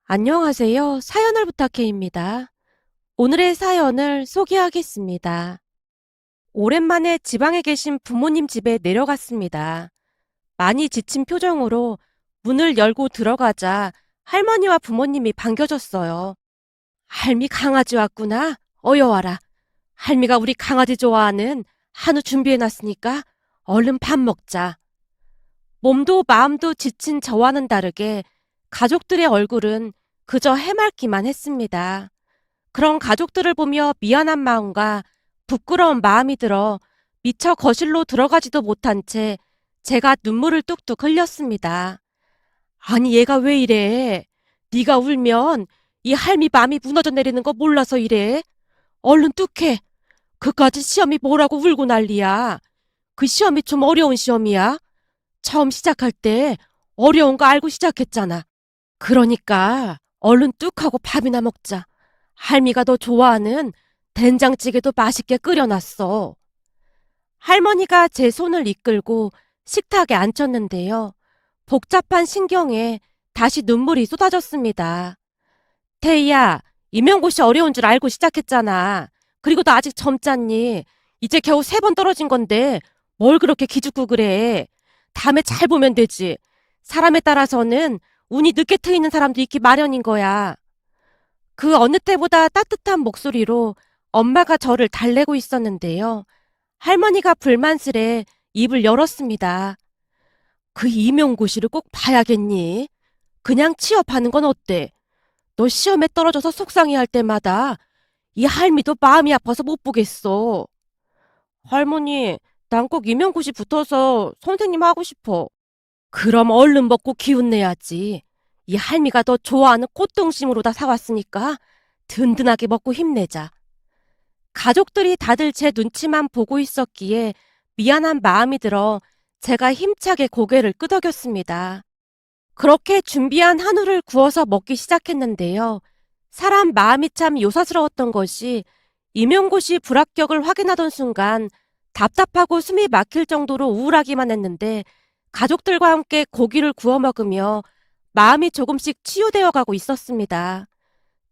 안녕하세요. 사연을 부탁해입니다. 오늘의 사연을 소개하겠습니다. 오랜만에 지방에 계신 부모님 집에 내려갔습니다. 많이 지친 표정으로 문을 열고 들어가자 할머니와 부모님이 반겨줬어요. 할미 강아지 왔구나. 어여 와라. 할미가 우리 강아지 좋아하는 한우 준비해놨으니까 얼른 밥 먹자. 몸도 마음도 지친 저와는 다르게 가족들의 얼굴은 그저 해맑기만 했습니다. 그런 가족들을 보며 미안한 마음과 부끄러운 마음이 들어 미처 거실로 들어가지도 못한 채 제가 눈물을 뚝뚝 흘렸습니다. 아니 얘가 왜 이래? 네가 울면 이 할미 마음이 무너져 내리는 거 몰라서 이래? 얼른 뚝해. 그까지 시험이 뭐라고 울고 난리야. 그 시험이 좀 어려운 시험이야. 처음 시작할 때 어려운 거 알고 시작했잖아. 그러니까 얼른 뚝하고 밥이나 먹자. 할미가 너 좋아하는 된장찌개도 맛있게 끓여놨어. 할머니가 제 손을 이끌고 식탁에 앉혔는데요. 복잡한 신경에 다시 눈물이 쏟아졌습니다. 태희야, 임용고시 어려운 줄 알고 시작했잖아. 그리고 너 아직 젊잖니. 이제 겨우 3번 떨어진 건데 뭘 그렇게 기죽고 그래. 다음에 잘 보면 되지. 사람에 따라서는 운이 늦게 트이는 사람도 있기 마련인 거야. 그 어느 때보다 따뜻한 목소리로 엄마가 저를 달래고 있었는데요. 할머니가 불만스레 입을 열었습니다. 그 임용고시를 꼭 봐야겠니? 그냥 취업하는 건 어때? 너 시험에 떨어져서 속상해할 때마다 이 할미도 마음이 아파서 못 보겠어. 할머니, 난 꼭 임용고시 붙어서 선생님 하고 싶어. 그럼 얼른 먹고 기운 내야지. 이 할미가 너 좋아하는 꽃등심으로 다 사왔으니까 든든하게 먹고 힘내자. 가족들이 다들 제 눈치만 보고 있었기에 미안한 마음이 들어 제가 힘차게 고개를 끄덕였습니다. 그렇게 준비한 한우를 구워서 먹기 시작했는데요. 사람 마음이 참 요사스러웠던 것이 임용고시 불합격을 확인하던 순간 답답하고 숨이 막힐 정도로 우울하기만 했는데 가족들과 함께 고기를 구워 먹으며 마음이 조금씩 치유되어 가고 있었습니다.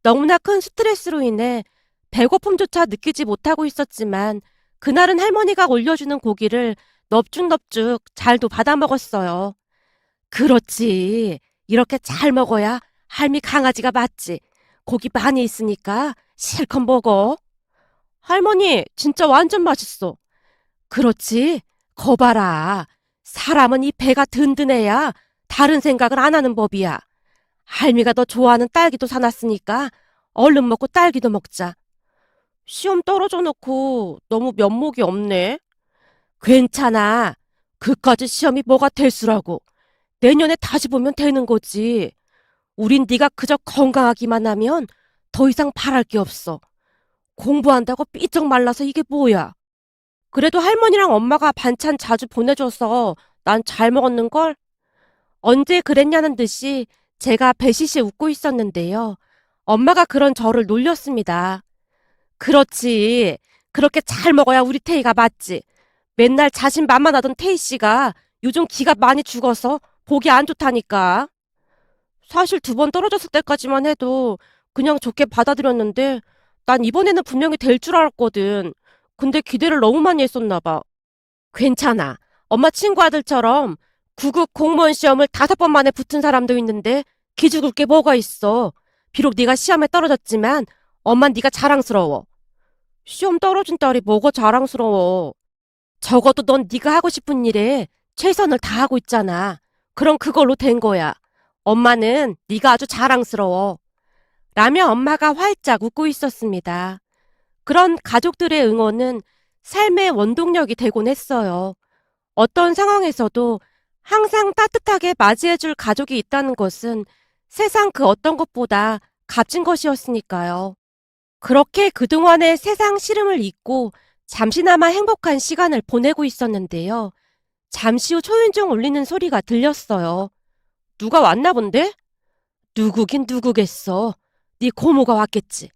너무나 큰 스트레스로 인해 배고픔조차 느끼지 못하고 있었지만 그날은 할머니가 올려주는 고기를 넙죽넙죽 잘도 받아 먹었어요. 그렇지. 이렇게 잘 먹어야 할미 강아지가 맞지. 고기 많이 있으니까 실컷 먹어. 할머니, 진짜 완전 맛있어. 그렇지. 거봐라. 사람은 이 배가 든든해야 다른 생각을 안 하는 법이야. 할미가 너 좋아하는 딸기도 사놨으니까 얼른 먹고 딸기도 먹자. 시험 떨어져 놓고 너무 면목이 없네. 괜찮아. 그까지 시험이 뭐가 될수라고. 내년에 다시 보면 되는 거지. 우린 네가 그저 건강하기만 하면 더 이상 바랄 게 없어. 공부한다고 삐쩍 말라서 이게 뭐야. 그래도 할머니랑 엄마가 반찬 자주 보내줘서 난 잘 먹었는걸? 언제 그랬냐는 듯이 제가 배시시 웃고 있었는데요. 엄마가 그런 저를 놀렸습니다. 그렇지. 그렇게 잘 먹어야 우리 태희가 맞지. 맨날 자신만만하던 태희 씨가 요즘 기가 많이 죽어서 보기 안 좋다니까. 사실 2번 떨어졌을 때까지만 해도 그냥 좋게 받아들였는데 난 이번에는 분명히 될 줄 알았거든. 근데 기대를 너무 많이 했었나 봐. 괜찮아. 엄마 친구 아들처럼 9급 공무원 시험을 5번 만에 붙은 사람도 있는데 기죽을 게 뭐가 있어. 비록 네가 시험에 떨어졌지만 엄만 네가 자랑스러워. 시험 떨어진 딸이 뭐가 자랑스러워. 적어도 넌 네가 하고 싶은 일에 최선을 다하고 있잖아. 그럼 그걸로 된 거야. 엄마는 네가 아주 자랑스러워. 라며 엄마가 활짝 웃고 있었습니다. 그런 가족들의 응원은 삶의 원동력이 되곤 했어요. 어떤 상황에서도 항상 따뜻하게 맞이해줄 가족이 있다는 것은 세상 그 어떤 것보다 값진 것이었으니까요. 그렇게 그동안의 세상 시름을 잊고 잠시나마 행복한 시간을 보내고 있었는데요. 잠시 후 초인종 울리는 소리가 들렸어요. 누가 왔나 본데? 누구긴 누구겠어. 네 고모가 왔겠지.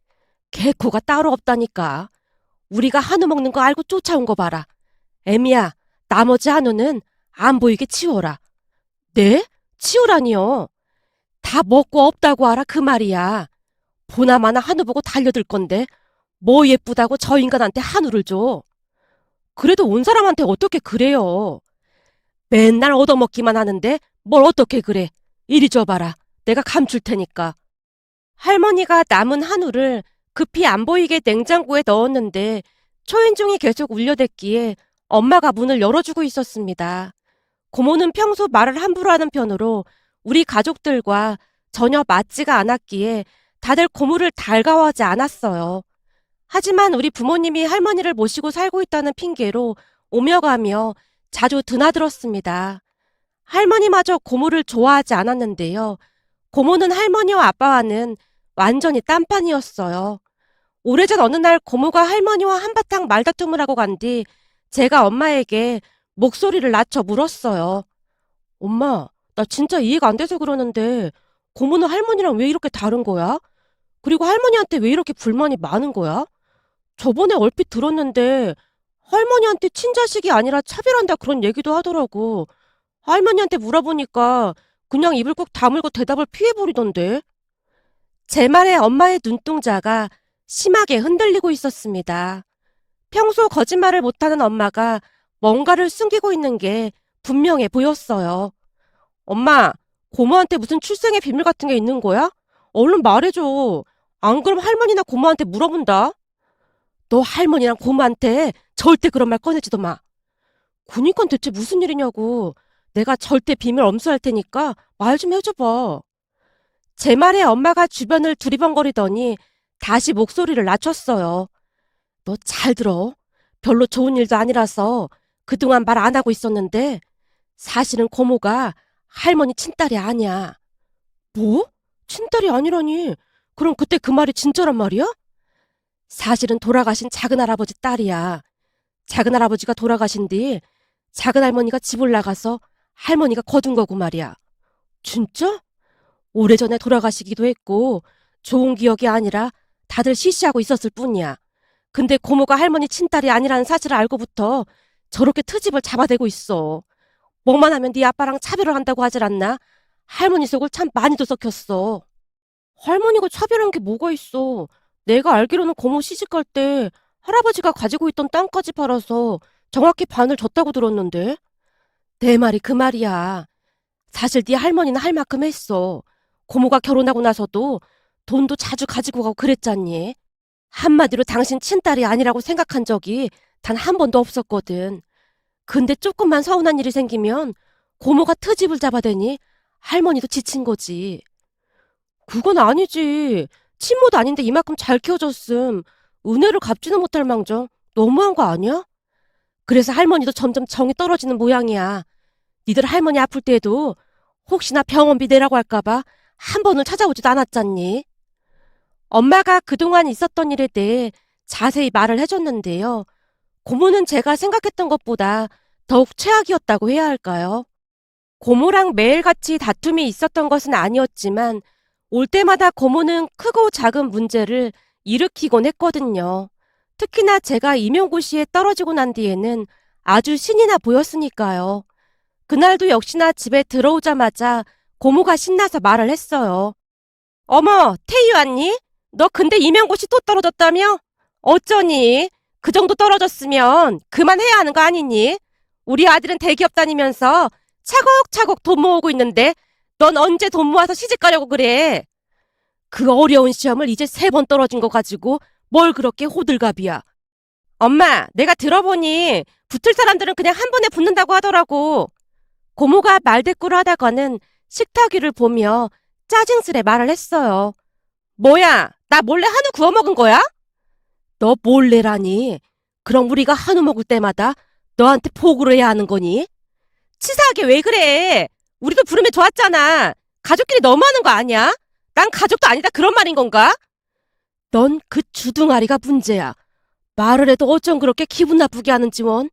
개코가 따로 없다니까. 우리가 한우 먹는 거 알고 쫓아온 거 봐라. 애미야, 나머지 한우는 안 보이게 치워라. 네? 치우라니요. 다 먹고 없다고 알아 그 말이야. 보나마나 한우 보고 달려들 건데 뭐 예쁘다고 저 인간한테 한우를 줘. 그래도 온 사람한테 어떻게 그래요. 맨날 얻어먹기만 하는데 뭘 어떻게 그래. 이리 줘봐라. 내가 감출 테니까. 할머니가 남은 한우를 급히 안 보이게 냉장고에 넣었는데 초인종이 계속 울려댔기에 엄마가 문을 열어주고 있었습니다. 고모는 평소 말을 함부로 하는 편으로 우리 가족들과 전혀 맞지가 않았기에 다들 고모를 달가워하지 않았어요. 하지만 우리 부모님이 할머니를 모시고 살고 있다는 핑계로 오며 가며 자주 드나들었습니다. 할머니마저 고모를 좋아하지 않았는데요. 고모는 할머니와 아빠와는 완전히 딴판이었어요. 오래전 어느 날 고모가 할머니와 한바탕 말다툼을 하고 간 뒤 제가 엄마에게 목소리를 낮춰 물었어요. 엄마, 나 진짜 이해가 안 돼서 그러는데 고모는 할머니랑 왜 이렇게 다른 거야? 그리고 할머니한테 왜 이렇게 불만이 많은 거야? 저번에 얼핏 들었는데 할머니한테 친자식이 아니라 차별한다 그런 얘기도 하더라고. 할머니한테 물어보니까 그냥 입을 꼭 다물고 대답을 피해버리던데. 제 말에 엄마의 눈동자가 심하게 흔들리고 있었습니다. 평소 거짓말을 못하는 엄마가 뭔가를 숨기고 있는 게 분명해 보였어요. 엄마, 고모한테 무슨 출생의 비밀 같은 게 있는 거야? 얼른 말해줘. 안 그럼 할머니나 고모한테 물어본다. 너 할머니랑 고모한테 절대 그런 말 꺼내지도 마. 그니까 대체 무슨 일이냐고. 내가 절대 비밀 엄수할 테니까 말 좀 해줘봐. 제 말에 엄마가 주변을 두리번거리더니 다시 목소리를 낮췄어요. 너 잘 들어. 별로 좋은 일도 아니라서 그동안 말 안 하고 있었는데 사실은 고모가 할머니 친딸이 아니야. 뭐? 친딸이 아니라니? 그럼 그때 그 말이 진짜란 말이야? 사실은 돌아가신 작은할아버지 딸이야. 작은할아버지가 돌아가신 뒤 작은할머니가 집을 나가서 할머니가 거둔 거고 말이야. 진짜? 오래전에 돌아가시기도 했고 좋은 기억이 아니라 다들 시시하고 있었을 뿐이야. 근데 고모가 할머니 친딸이 아니라는 사실을 알고부터 저렇게 트집을 잡아대고 있어. 뭐만 하면 네 아빠랑 차별을 한다고 하질 않나? 할머니 속을 참 많이도 썩혔어. 할머니가 차별한 게 뭐가 있어. 내가 알기로는 고모 시집갈 때 할아버지가 가지고 있던 땅까지 팔아서 정확히 반을 줬다고 들었는데. 내 말이 그 말이야. 사실 네 할머니는 할 만큼 했어. 고모가 결혼하고 나서도 돈도 자주 가지고 가고 그랬잖니. 한마디로 당신 친딸이 아니라고 생각한 적이 단 한 번도 없었거든. 근데 조금만 서운한 일이 생기면 고모가 트집을 잡아대니 할머니도 지친 거지. 그건 아니지. 친모도 아닌데 이만큼 잘 키워줬음. 은혜를 갚지는 못할 망정 너무한 거 아니야? 그래서 할머니도 점점 정이 떨어지는 모양이야. 니들 할머니 아플 때에도 혹시나 병원비 내라고 할까봐 한 번을 찾아오지도 않았잖니. 엄마가 그동안 있었던 일에 대해 자세히 말을 해줬는데요. 고모는 제가 생각했던 것보다 더욱 최악이었다고 해야 할까요? 고모랑 매일같이 다툼이 있었던 것은 아니었지만 올 때마다 고모는 크고 작은 문제를 일으키곤 했거든요. 특히나 제가 임용고시에 떨어지고 난 뒤에는 아주 신이 나 보였으니까요. 그날도 역시나 집에 들어오자마자 고모가 신나서 말을 했어요. 어머, 태희 왔니? 너 근데 임용고시 또 떨어졌다며? 어쩌니? 그 정도 떨어졌으면 그만해야 하는 거 아니니? 우리 아들은 대기업 다니면서 차곡차곡 돈 모으고 있는데 넌 언제 돈 모아서 시집 가려고 그래? 그 어려운 시험을 이제 3번 떨어진 거 가지고 뭘 그렇게 호들갑이야. 엄마, 내가 들어보니 붙을 사람들은 그냥 한 번에 붙는다고 하더라고. 고모가 말대꾸를 하다가는 식탁 위를 보며 짜증스레 말을 했어요. 뭐야, 나 몰래 한우 구워 먹은 거야? 너 몰래라니? 그럼 우리가 한우 먹을 때마다 너한테 포구를 해야 하는 거니? 치사하게 왜 그래? 우리도 부르면 좋았잖아. 가족끼리 너무하는 거 아니야? 난 가족도 아니다 그런 말인 건가? 넌 그 주둥아리가 문제야. 말을 해도 어쩜 그렇게 기분 나쁘게 하는지 원.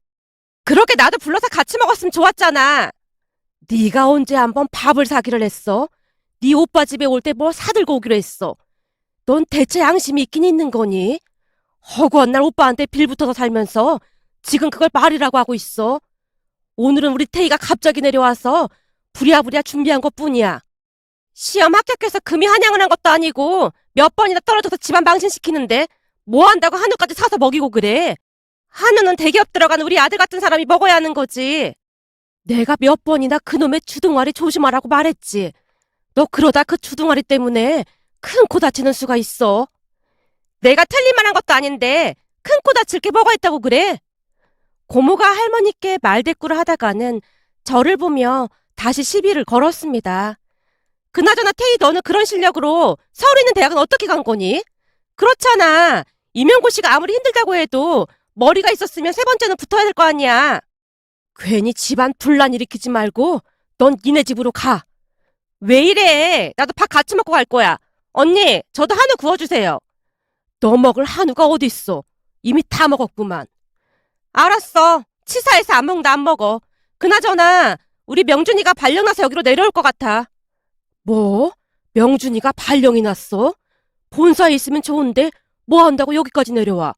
그렇게 나도 불러서 같이 먹었으면 좋았잖아. 네가 언제 한번 밥을 사기를 했어? 네 오빠 집에 올 때 뭐 사들고 오기로 했어. 넌 대체 양심이 있긴 있는 거니? 허구한 날 오빠한테 빌붙어서 살면서 지금 그걸 말이라고 하고 있어. 오늘은 우리 태희가 갑자기 내려와서 부랴부랴 준비한 것뿐이야. 시험 합격해서 금이 한양을 한 것도 아니고 몇 번이나 떨어져서 집안 망신시키는데 뭐 한다고 한우까지 사서 먹이고 그래. 한우는 대기업 들어간 우리 아들 같은 사람이 먹어야 하는 거지. 내가 몇 번이나 그놈의 주둥아리 조심하라고 말했지. 너 그러다 그 주둥아리 때문에 큰 코 다치는 수가 있어. 내가 틀린 말 한 것도 아닌데 큰 코 다칠 게 뭐가 있다고 그래? 고모가 할머니께 말대꾸를 하다가는 저를 보며 다시 시비를 걸었습니다. 그나저나 태희 너는 그런 실력으로 서울에 있는 대학은 어떻게 간 거니? 그렇잖아. 이명고 씨가 아무리 힘들다고 해도 머리가 있었으면 세 번째는 붙어야 될 거 아니야. 괜히 집안 분란 일으키지 말고 넌 니네 집으로 가. 왜 이래? 나도 밥 같이 먹고 갈 거야. 언니, 저도 한우 구워주세요. 너 먹을 한우가 어딨어. 이미 다 먹었구만. 알았어. 치사해서 안 먹는다 안 먹어. 그나저나 우리 명준이가 발령 나서 여기로 내려올 것 같아. 뭐? 명준이가 발령이 났어? 본사에 있으면 좋은데 뭐 한다고 여기까지 내려와?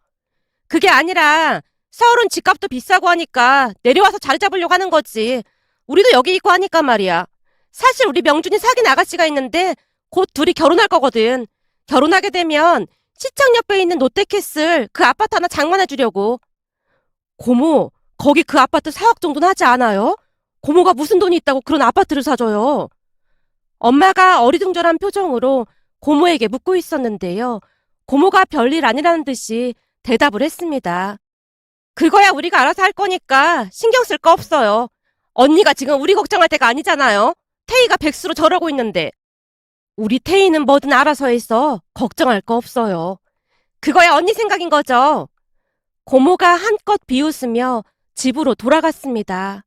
그게 아니라 서울은 집값도 비싸고 하니까 내려와서 자리 잡으려고 하는 거지. 우리도 여기 있고 하니까 말이야. 사실 우리 명준이 사귄 아가씨가 있는데 곧 둘이 결혼할 거거든. 결혼하게 되면 시청 옆에 있는 롯데캐슬 그 아파트 하나 장만해 주려고. 고모, 거기 그 아파트 4억 정도는 하지 않아요? 고모가 무슨 돈이 있다고 그런 아파트를 사줘요? 엄마가 어리둥절한 표정으로 고모에게 묻고 있었는데요. 고모가 별일 아니라는 듯이 대답을 했습니다. 그거야 우리가 알아서 할 거니까 신경 쓸 거 없어요. 언니가 지금 우리 걱정할 때가 아니잖아요. 태희가 백수로 저러고 있는데. 우리 태희는 뭐든 알아서 해서 걱정할 거 없어요. 그거야 언니 생각인 거죠. 고모가 한껏 비웃으며 집으로 돌아갔습니다.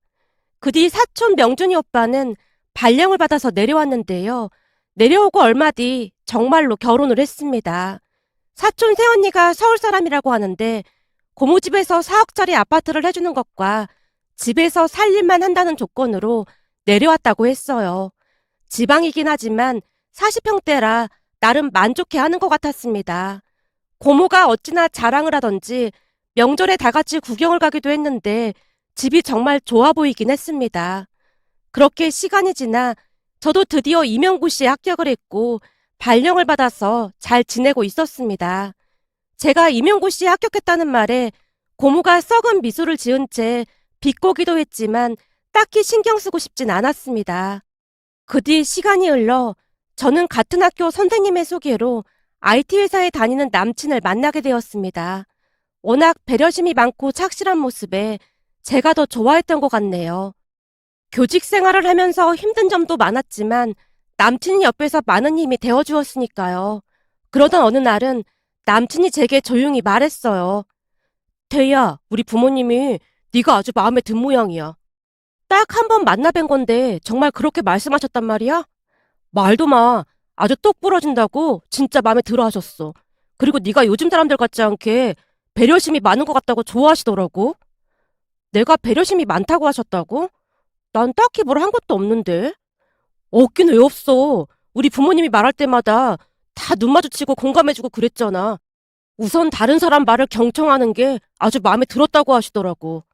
그 뒤 사촌 명준이 오빠는 발령을 받아서 내려왔는데요. 내려오고 얼마 뒤 정말로 결혼을 했습니다. 사촌 새언니가 서울 사람이라고 하는데 고모 집에서 4억짜리 아파트를 해주는 것과 집에서 살 일만 한다는 조건으로 내려왔다고 했어요. 지방이긴 하지만 40평대라 나름 만족해 하는 것 같았습니다. 고모가 어찌나 자랑을 하던지 명절에 다 같이 구경을 가기도 했는데 집이 정말 좋아 보이긴 했습니다. 그렇게 시간이 지나 저도 드디어 임용고시에 합격을 했고 발령을 받아서 잘 지내고 있었습니다. 제가 임용고시에 합격했다는 말에 고모가 썩은 미소를 지은 채 비꼬기도 했지만 딱히 신경 쓰고 싶진 않았습니다. 그 뒤 시간이 흘러 저는 같은 학교 선생님의 소개로 IT 회사에 다니는 남친을 만나게 되었습니다. 워낙 배려심이 많고 착실한 모습에 제가 더 좋아했던 것 같네요. 교직 생활을 하면서 힘든 점도 많았지만 남친이 옆에서 많은 힘이 되어주었으니까요. 그러던 어느 날은 남친이 제게 조용히 말했어요. 태희야, 우리 부모님이 네가 아주 마음에 든 모양이야. 딱 한 번 만나 뵌 건데 정말 그렇게 말씀하셨단 말이야? 말도 마. 아주 똑 부러진다고 진짜 마음에 들어 하셨어. 그리고 네가 요즘 사람들 같지 않게 배려심이 많은 것 같다고 좋아하시더라고. 내가 배려심이 많다고 하셨다고? 난 딱히 뭘 한 것도 없는데. 없긴 왜 없어. 우리 부모님이 말할 때마다 다 눈 마주치고 공감해주고 그랬잖아. 우선 다른 사람 말을 경청하는 게 아주 마음에 들었다고 하시더라고.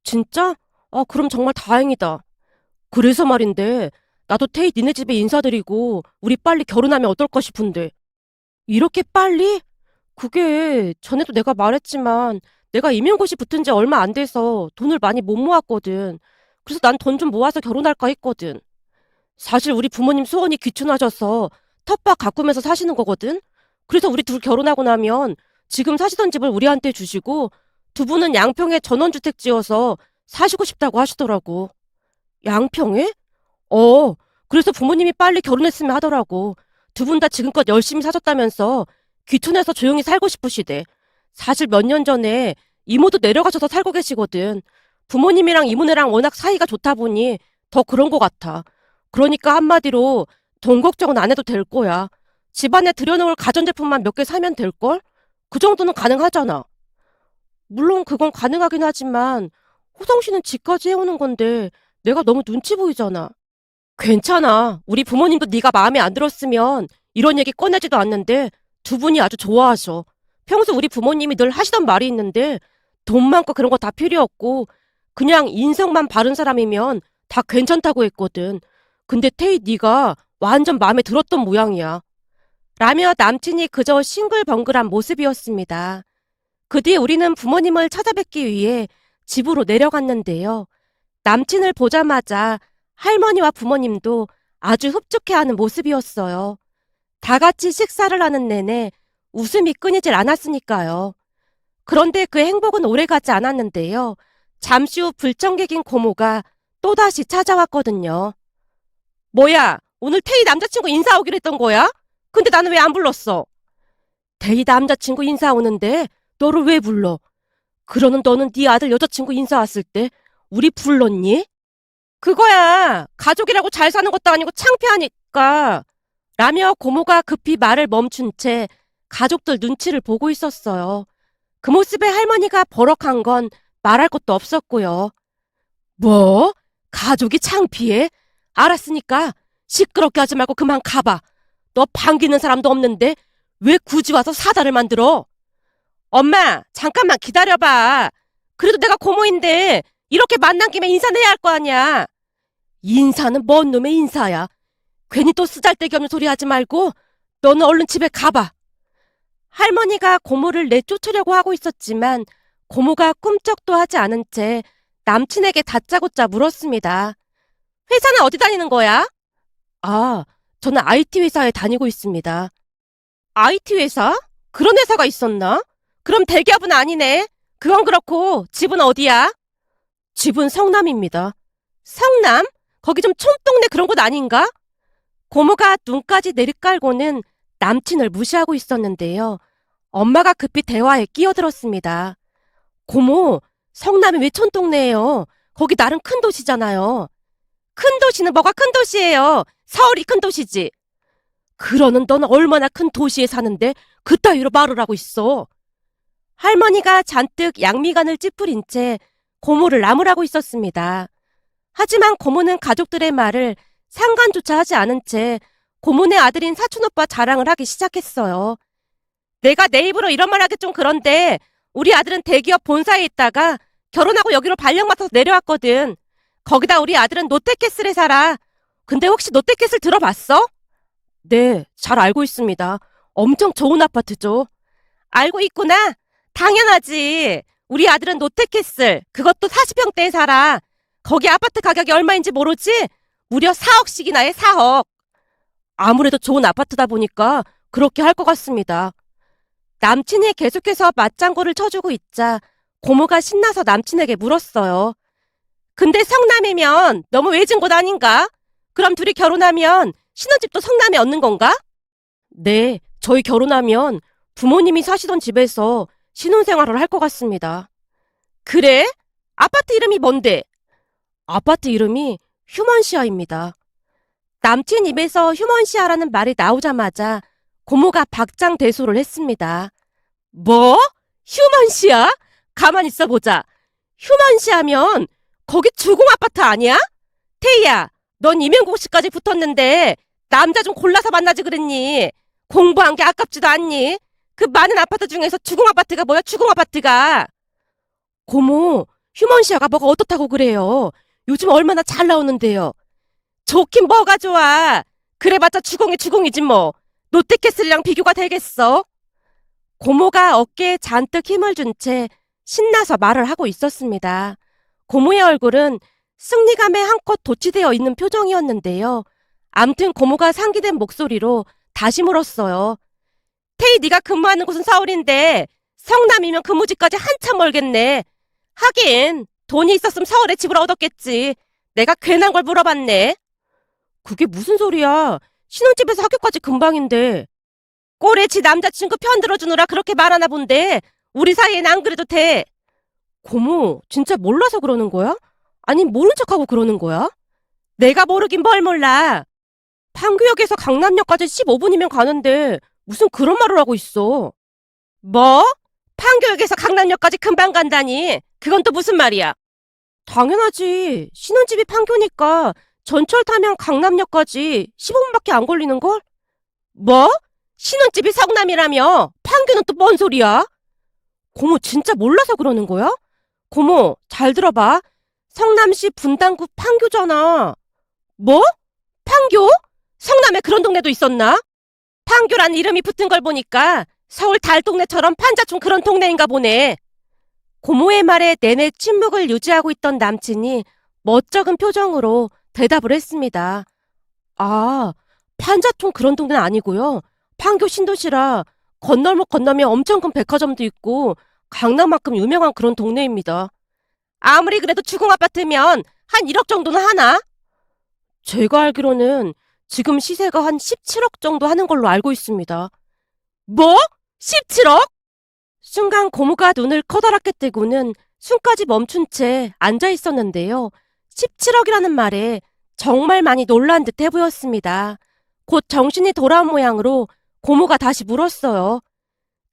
진짜? 아, 그럼 정말 다행이다. 그래서 말인데 나도 태희 니네 집에 인사드리고 우리 빨리 결혼하면 어떨까 싶은데. 이렇게 빨리? 그게 전에도 내가 말했지만 내가 임용고시 붙은 지 얼마 안 돼서 돈을 많이 못 모았거든. 그래서 난 돈 좀 모아서 결혼할까 했거든. 사실 우리 부모님 소원이 귀춘하셔서 텃밭 가꾸면서 사시는 거거든. 그래서 우리 둘 결혼하고 나면 지금 사시던 집을 우리한테 주시고 두 분은 양평에 전원주택 지어서 사시고 싶다고 하시더라고. 양평에? 그래서 부모님이 빨리 결혼했으면 하더라고. 두 분 다 지금껏 열심히 사셨다면서 귀촌해서 조용히 살고 싶으시대. 사실 몇 년 전에 이모도 내려가셔서 살고 계시거든. 부모님이랑 이모네랑 워낙 사이가 좋다 보니 더 그런 것 같아. 그러니까 한마디로 돈 걱정은 안 해도 될 거야. 집안에 들여놓을 가전제품만 몇 개 사면 될걸? 그 정도는 가능하잖아. 물론 그건 가능하긴 하지만 호성 씨는 집까지 해오는 건데 내가 너무 눈치 보이잖아. 괜찮아. 우리 부모님도 네가 마음에 안 들었으면 이런 얘기 꺼내지도 않는데 두 분이 아주 좋아하셔. 평소 우리 부모님이 늘 하시던 말이 있는데 돈 많고 그런 거 다 필요 없고 그냥 인성만 바른 사람이면 다 괜찮다고 했거든. 근데 태희 네가 완전 마음에 들었던 모양이야. 라며 남친이 그저 싱글벙글한 모습이었습니다. 그 뒤에 우리는 부모님을 찾아뵙기 위해 집으로 내려갔는데요. 남친을 보자마자 할머니와 부모님도 아주 흡족해하는 모습이었어요. 다 같이 식사를 하는 내내 웃음이 끊이질 않았으니까요. 그런데 그 행복은 오래가지 않았는데요. 잠시 후 불청객인 고모가 또다시 찾아왔거든요. 뭐야, 오늘 태희 남자친구 인사 오기로 했던 거야? 근데 나는 왜 안 불렀어? 태희 남자친구 인사 오는데 너를 왜 불러? 그러는 너는 네 아들 여자친구 인사 왔을 때 우리 불렀니? 그거야, 가족이라고 잘 사는 것도 아니고 창피하니까. 라며 고모가 급히 말을 멈춘 채 가족들 눈치를 보고 있었어요. 그 모습에 할머니가 버럭한 건 말할 것도 없었고요. 뭐? 가족이 창피해? 알았으니까 시끄럽게 하지 말고 그만 가봐. 너 반기는 사람도 없는데 왜 굳이 와서 사달을 만들어? 엄마, 잠깐만 기다려봐. 그래도 내가 고모인데 이렇게 만난 김에 인사는 해야 할 거 아니야. 인사는 뭔 놈의 인사야. 괜히 또 쓰잘데기 없는 소리 하지 말고 너는 얼른 집에 가봐. 할머니가 고모를 내쫓으려고 하고 있었지만 고모가 꿈쩍도 하지 않은 채 남친에게 다짜고짜 물었습니다. 회사는 어디 다니는 거야? 아, 저는 IT 회사에 다니고 있습니다. IT 회사? 그런 회사가 있었나? 그럼 대기업은 아니네. 그건 그렇고 집은 어디야? 집은 성남입니다. 성남? 거기 좀 촌동네 그런 곳 아닌가? 고모가 눈까지 내리깔고는 남친을 무시하고 있었는데요. 엄마가 급히 대화에 끼어들었습니다. 고모, 성남이 왜 촌동네예요? 거기 나름 큰 도시잖아요. 큰 도시는 뭐가 큰 도시예요? 서울이 큰 도시지. 그러는 넌 얼마나 큰 도시에 사는데 그따위로 말을 하고 있어. 할머니가 잔뜩 양미간을 찌푸린 채 고모를 나무라고 있었습니다. 하지만 고모는 가족들의 말을 상관조차 하지 않은 채 고모네 아들인 사촌오빠 자랑을 하기 시작했어요. 내가 내 입으로 이런 말 하기 좀 그런데 우리 아들은 대기업 본사에 있다가 결혼하고 여기로 발령 맡아서 내려왔거든. 거기다 우리 아들은 롯데캐슬에 살아. 근데 혹시 롯데캐슬 들어봤어? 네, 잘 알고 있습니다. 엄청 좋은 아파트죠. 알고 있구나. 당연하지. 우리 아들은 롯데캐슬, 그것도 40평대에 살아. 거기 아파트 가격이 얼마인지 모르지? 무려 4억씩이나 해, 4억. 아무래도 좋은 아파트다 보니까 그렇게 할 것 같습니다. 남친이 계속해서 맞장구를 쳐주고 있자 고모가 신나서 남친에게 물었어요. 근데 성남이면 너무 외진 곳 아닌가? 그럼 둘이 결혼하면 신혼집도 성남에 얻는 건가? 네, 저희 결혼하면 부모님이 사시던 집에서 신혼생활을 할 것 같습니다. 그래? 아파트 이름이 뭔데? 아파트 이름이 휴먼시아입니다. 남친 입에서 휴먼시아라는 말이 나오자마자 고모가 박장대소를 했습니다. 뭐? 휴먼시아? 가만 있어 보자. 휴먼시아면 거기 주공 아파트 아니야? 태희야, 넌 이명국 씨까지 붙었는데 남자 좀 골라서 만나지 그랬니? 공부한 게 아깝지도 않니? 그 많은 아파트 중에서 주공 아파트가 뭐야, 주공 아파트가? 고모, 휴먼시아가 뭐가 어떻다고 그래요? 요즘 얼마나 잘 나오는데요. 좋긴 뭐가 좋아. 그래봤자 주공이 주공이지 뭐. 롯데캐슬이랑 비교가 되겠어? 고모가 어깨에 잔뜩 힘을 준 채 신나서 말을 하고 있었습니다. 고모의 얼굴은 승리감에 한껏 도취되어 있는 표정이었는데요. 암튼 고모가 상기된 목소리로 다시 물었어요. 태희 네가 근무하는 곳은 서울인데 성남이면 근무지까지 한참 멀겠네. 하긴 돈이 있었으면 서울에 집을 얻었겠지. 내가 괜한 걸 물어봤네. 그게 무슨 소리야. 신혼집에서 학교까지 금방인데. 꼴에 지 남자친구 편 들어주느라 그렇게 말하나 본데 우리 사이엔 안 그래도 돼. 고모, 진짜 몰라서 그러는 거야? 아니 모른 척하고 그러는 거야? 내가 모르긴 뭘 몰라. 판교역에서 강남역까지 15분이면 가는데 무슨 그런 말을 하고 있어. 뭐? 판교역에서 강남역까지 금방 간다니. 그건 또 무슨 말이야? 당연하지. 신혼집이 판교니까 전철 타면 강남역까지 15분밖에 안 걸리는걸? 뭐? 신혼집이 성남이라며? 판교는 또 뭔 소리야? 고모 진짜 몰라서 그러는 거야? 고모 잘 들어봐. 성남시 분당구 판교잖아. 뭐? 판교? 성남에 그런 동네도 있었나? 판교란 이름이 붙은 걸 보니까 서울 달동네처럼 판자촌 그런 동네인가 보네. 고모의 말에 내내 침묵을 유지하고 있던 남친이 멋쩍은 표정으로 대답을 했습니다. 아, 판자촌 그런 동네는 아니고요. 판교 신도시라 건널목 건너면 엄청 큰 백화점도 있고 강남만큼 유명한 그런 동네입니다. 아무리 그래도 주공 아파트면 한 1억 정도는 하나? 제가 알기로는 지금 시세가 한 17억 정도 하는 걸로 알고 있습니다. 뭐? 17억? 순간 고모가 눈을 커다랗게 뜨고는 숨까지 멈춘 채 앉아 있었는데요. 17억이라는 말에 정말 많이 놀란 듯해 보였습니다. 곧 정신이 돌아온 모양으로 고모가 다시 물었어요.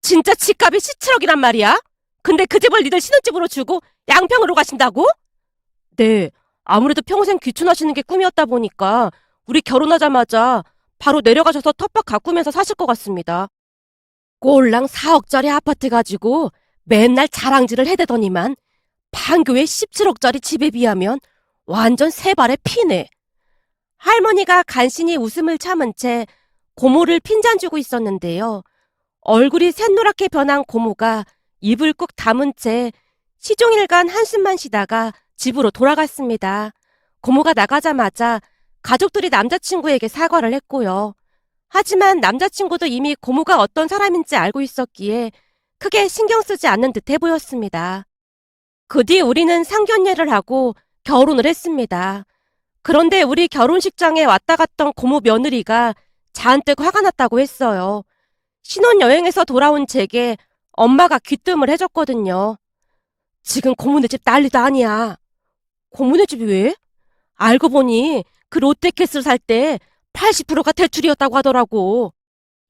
진짜 집값이 17억이란 말이야? 근데 그 집을 니들 신혼집으로 주고 양평으로 가신다고? 네, 아무래도 평생 귀촌하시는 게 꿈이었다 보니까 우리 결혼하자마자 바로 내려가셔서 텃밭 가꾸면서 사실 것 같습니다. 꼴랑 4억짜리 아파트 가지고 맨날 자랑질을 해대더니만 판교의 17억짜리 집에 비하면 완전 세 발의 피네. 할머니가 간신히 웃음을 참은 채 고모를 핀잔주고 있었는데요. 얼굴이 샛노랗게 변한 고모가 입을 꾹 다문 채 시종일관 한숨만 쉬다가 집으로 돌아갔습니다. 고모가 나가자마자 가족들이 남자친구에게 사과를 했고요. 하지만 남자친구도 이미 고모가 어떤 사람인지 알고 있었기에 크게 신경 쓰지 않는 듯해 보였습니다. 그 뒤 우리는 상견례를 하고 결혼을 했습니다. 그런데 우리 결혼식장에 왔다 갔던 고모 며느리가 잔뜩 화가 났다고 했어요. 신혼여행에서 돌아온 제게 엄마가 귀뜸을 해줬거든요. 지금 고모네 집 난리도 아니야. 고모네 집이 왜? 알고 보니 그 롯데캐슬 살 때 80%가 대출이었다고 하더라고.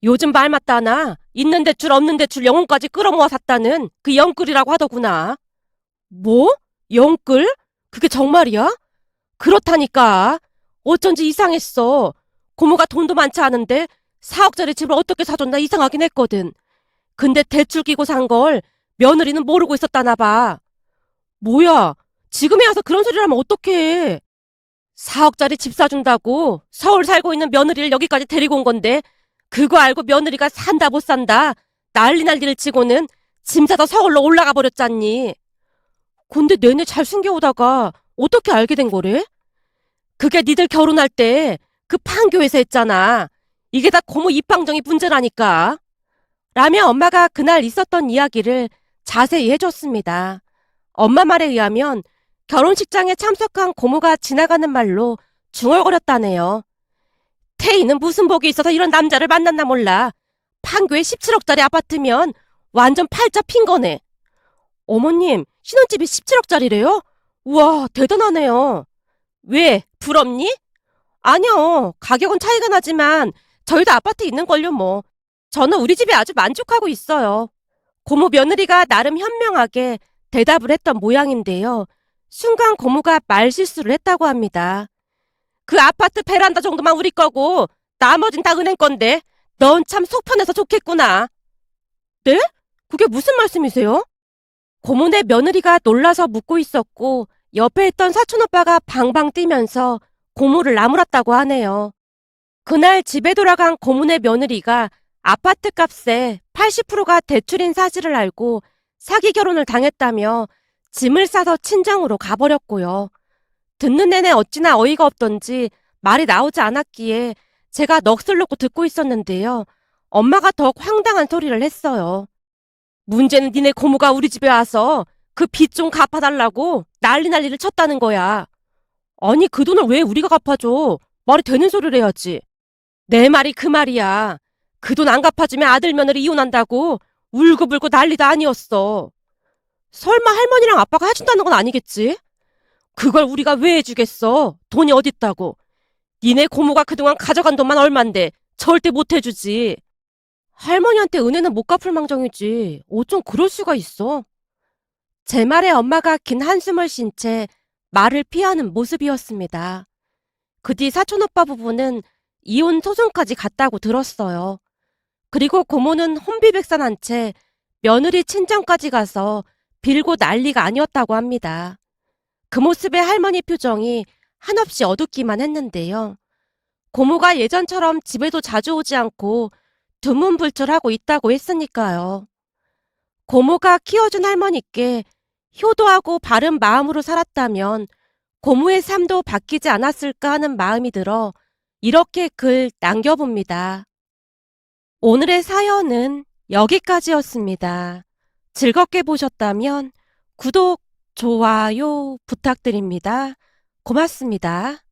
요즘 말 맞다나 있는 대출 없는 대출 영혼까지 끌어모아 샀다는 그 영끌이라고 하더구나. 뭐? 영끌? 그게 정말이야? 그렇다니까. 어쩐지 이상했어. 고모가 돈도 많지 않은데 4억짜리 집을 어떻게 사줬나 이상하긴 했거든. 근데 대출 끼고 산 걸 며느리는 모르고 있었다나 봐. 뭐야? 지금에 와서 그런 소리를 하면 어떡해. 4억짜리 집 사준다고 서울 살고 있는 며느리를 여기까지 데리고 온 건데 그거 알고 며느리가 산다 못 산다 난리를 치고는 짐 사서 서울로 올라가 버렸잖니. 근데 내내 잘 숨겨오다가 어떻게 알게 된 거래? 그게 니들 결혼할 때 그 판교에서 했잖아. 이게 다 고모 입방정이 문제라니까. 라며 엄마가 그날 있었던 이야기를 자세히 해줬습니다. 엄마 말에 의하면 결혼식장에 참석한 고모가 지나가는 말로 중얼거렸다네요. 태희는 무슨 복이 있어서 이런 남자를 만났나 몰라. 판교에 17억짜리 아파트면 완전 팔자 핀 거네. 어머님, 신혼집이 17억짜리래요? 우와, 대단하네요. 왜, 부럽니? 아니요, 가격은 차이가 나지만 저희도 아파트 있는걸요 뭐. 저는 우리 집에 아주 만족하고 있어요. 고모 며느리가 나름 현명하게 대답을 했던 모양인데요. 순간 고모가 말실수를 했다고 합니다. 그 아파트 베란다 정도만 우리 거고 나머진 다 은행 건데 넌 참 속 편해서 좋겠구나. 네? 그게 무슨 말씀이세요? 고모네 며느리가 놀라서 묻고 있었고 옆에 있던 사촌오빠가 방방 뛰면서 고모를 나무랐다고 하네요. 그날 집에 돌아간 고모네 며느리가 아파트 값의 80%가 대출인 사실을 알고 사기 결혼을 당했다며 짐을 싸서 친정으로 가버렸고요. 듣는 내내 어찌나 어이가 없던지 말이 나오지 않았기에 제가 넋을 놓고 듣고 있었는데요. 엄마가 더욱 황당한 소리를 했어요. 문제는 니네 고모가 우리 집에 와서 그 빚 좀 갚아달라고 난리를 쳤다는 거야. 아니 그 돈을 왜 우리가 갚아줘? 말이 되는 소리를 해야지. 내 말이 그 말이야. 그 돈 안 갚아주면 아들 며느리 이혼한다고 울고불고 난리도 아니었어. 설마 할머니랑 아빠가 해준다는 건 아니겠지? 그걸 우리가 왜 해주겠어? 돈이 어딨다고. 니네 고모가 그동안 가져간 돈만 얼만데 절대 못 해주지. 할머니한테 은혜는 못 갚을 망정이지. 어쩜 그럴 수가 있어? 제 말에 엄마가 긴 한숨을 쉰 채 말을 피하는 모습이었습니다. 그 뒤 사촌오빠 부부는 이혼 소송까지 갔다고 들었어요. 그리고 고모는 혼비백산한 채 며느리 친정까지 가서 빌고 난리가 아니었다고 합니다. 그 모습에 할머니 표정이 한없이 어둡기만 했는데요. 고모가 예전처럼 집에도 자주 오지 않고 두문불출하고 있다고 했으니까요. 고모가 키워준 할머니께 효도하고 바른 마음으로 살았다면 고모의 삶도 바뀌지 않았을까 하는 마음이 들어 이렇게 글 남겨봅니다. 오늘의 사연은 여기까지였습니다. 즐겁게 보셨다면 구독, 좋아요 부탁드립니다. 고맙습니다.